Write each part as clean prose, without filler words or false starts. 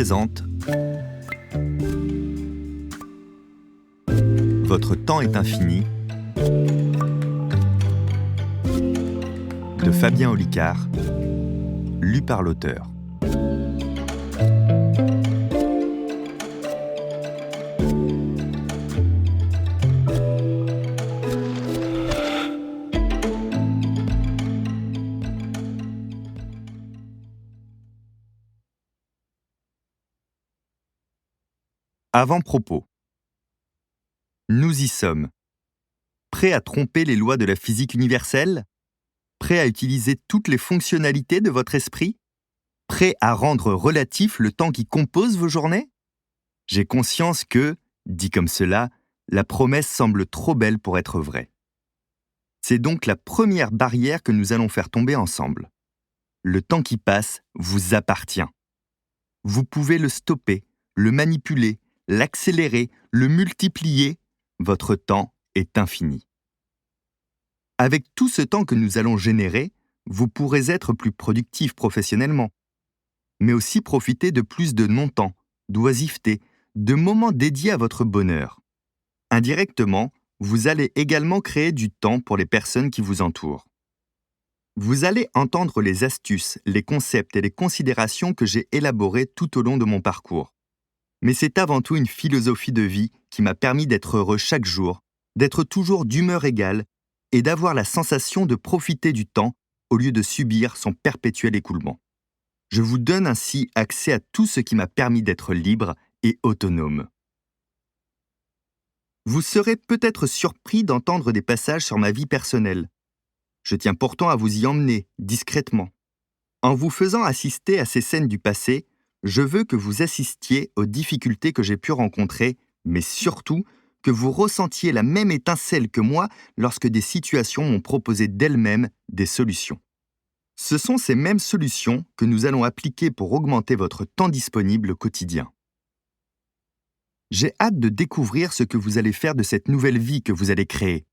présente Votre temps est infini de Fabien Olicard, lu par l'auteur. Avant-propos. Nous y sommes. Prêts à tromper les lois de la physique universelle ? Prêts à utiliser toutes les fonctionnalités de votre esprit ? Prêts à rendre relatif le temps qui compose vos journées ? J'ai conscience que, dit comme cela, la promesse semble trop belle pour être vraie. C'est donc la première barrière que nous allons faire tomber ensemble. Le temps qui passe vous appartient. Vous pouvez le stopper, le manipuler, l'accélérer, le multiplier, votre temps est infini. Avec tout ce temps que nous allons générer, vous pourrez être plus productif professionnellement, mais aussi profiter de plus de non-temps, d'oisiveté, de moments dédiés à votre bonheur. Indirectement, vous allez également créer du temps pour les personnes qui vous entourent. Vous allez entendre les astuces, les concepts et les considérations que j'ai élaborées tout au long de mon parcours. Mais c'est avant tout une philosophie de vie qui m'a permis d'être heureux chaque jour, d'être toujours d'humeur égale et d'avoir la sensation de profiter du temps au lieu de subir son perpétuel écoulement. Je vous donne ainsi accès à tout ce qui m'a permis d'être libre et autonome. Vous serez peut-être surpris d'entendre des passages sur ma vie personnelle. Je tiens pourtant à vous y emmener, discrètement. En vous faisant assister à ces scènes du passé, je veux que vous assistiez aux difficultés que j'ai pu rencontrer, mais surtout que vous ressentiez la même étincelle que moi lorsque des situations m'ont proposé d'elles-mêmes des solutions. Ce sont ces mêmes solutions que nous allons appliquer pour augmenter votre temps disponible au quotidien. J'ai hâte de découvrir ce que vous allez faire de cette nouvelle vie que vous allez créer.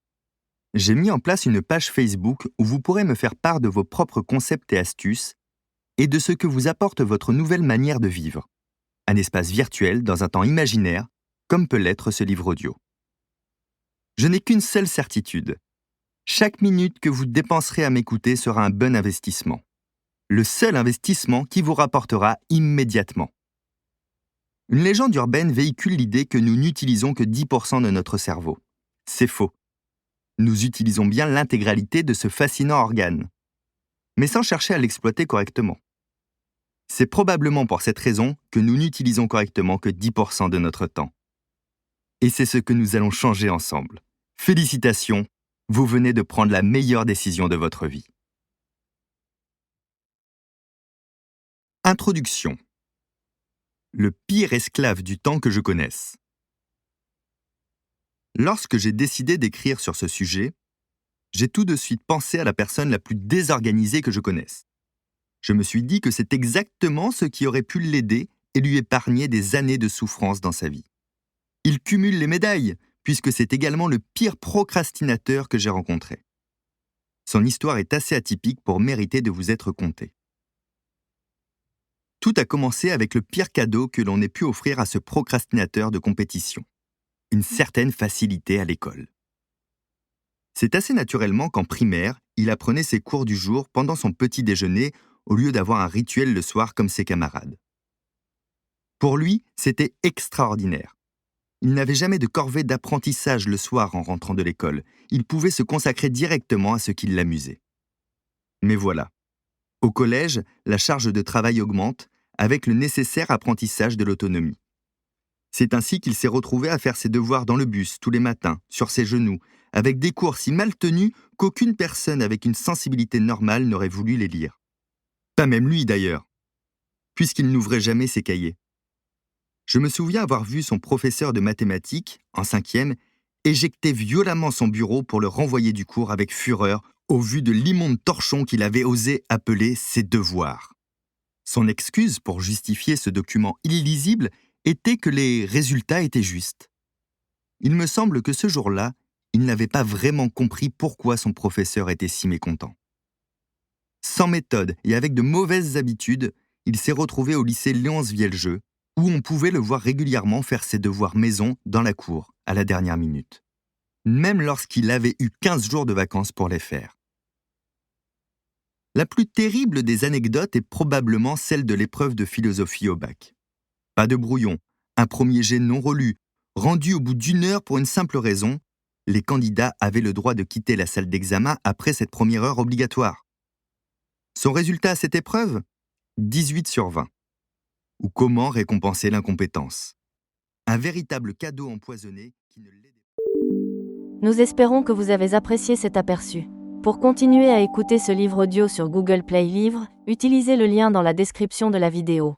J'ai mis en place une page Facebook où vous pourrez me faire part de vos propres concepts et astuces et de ce que vous apporte votre nouvelle manière de vivre. Un espace virtuel dans un temps imaginaire, comme peut l'être ce livre audio. Je n'ai qu'une seule certitude. Chaque minute que vous dépenserez à m'écouter sera un bon investissement. Le seul investissement qui vous rapportera immédiatement. Une légende urbaine véhicule l'idée que nous n'utilisons que 10% de notre cerveau. C'est faux. Nous utilisons bien l'intégralité de ce fascinant organe, mais sans chercher à l'exploiter correctement. C'est probablement pour cette raison que nous n'utilisons correctement que 10% de notre temps. Et c'est ce que nous allons changer ensemble. Félicitations, vous venez de prendre la meilleure décision de votre vie. Introduction. Le pire esclave du temps que je connaisse. Lorsque j'ai décidé d'écrire sur ce sujet, j'ai tout de suite pensé à la personne la plus désorganisée que je connaisse. Je me suis dit que c'est exactement ce qui aurait pu l'aider et lui épargner des années de souffrance dans sa vie. Il cumule les médailles, puisque c'est également le pire procrastinateur que j'ai rencontré. Son histoire est assez atypique pour mériter de vous être contée. Tout a commencé avec le pire cadeau que l'on ait pu offrir à ce procrastinateur de compétition. Une certaine facilité à l'école. C'est assez naturellement qu'en primaire, il apprenait ses cours du jour pendant son petit déjeuner au lieu d'avoir un rituel le soir comme ses camarades. Pour lui, c'était extraordinaire. Il n'avait jamais de corvée d'apprentissage le soir en rentrant de l'école. Il pouvait se consacrer directement à ce qui l'amusait. Mais voilà. Au collège, la charge de travail augmente avec le nécessaire apprentissage de l'autonomie. C'est ainsi qu'il s'est retrouvé à faire ses devoirs dans le bus tous les matins, sur ses genoux, avec des cours si mal tenus qu'aucune personne avec une sensibilité normale n'aurait voulu les lire. Pas même lui d'ailleurs, puisqu'il n'ouvrait jamais ses cahiers. Je me souviens avoir vu son professeur de mathématiques, en 5e, éjecter violemment son bureau pour le renvoyer du cours avec fureur au vu de l'immonde torchon qu'il avait osé appeler ses devoirs. Son excuse pour justifier ce document illisible était que les résultats étaient justes. Il me semble que ce jour-là, il n'avait pas vraiment compris pourquoi son professeur était si mécontent. Sans méthode et avec de mauvaises habitudes, il s'est retrouvé au lycée Léonce Vieljeu, où on pouvait le voir régulièrement faire ses devoirs maison dans la cour, à la dernière minute, même lorsqu'il avait eu 15 jours de vacances pour les faire. La plus terrible des anecdotes est probablement celle de l'épreuve de philosophie au bac. Pas de brouillon, un premier jet non relu, rendu au bout d'1 heure pour une simple raison, les candidats avaient le droit de quitter la salle d'examen après cette première heure obligatoire. Son résultat à cette épreuve ? 18 sur 20. Ou comment récompenser l'incompétence ? Un véritable cadeau empoisonné qui ne l'aidait pas. Nous espérons que vous avez apprécié cet aperçu. Pour continuer à écouter ce livre audio sur Google Play Livres, utilisez le lien dans la description de la vidéo.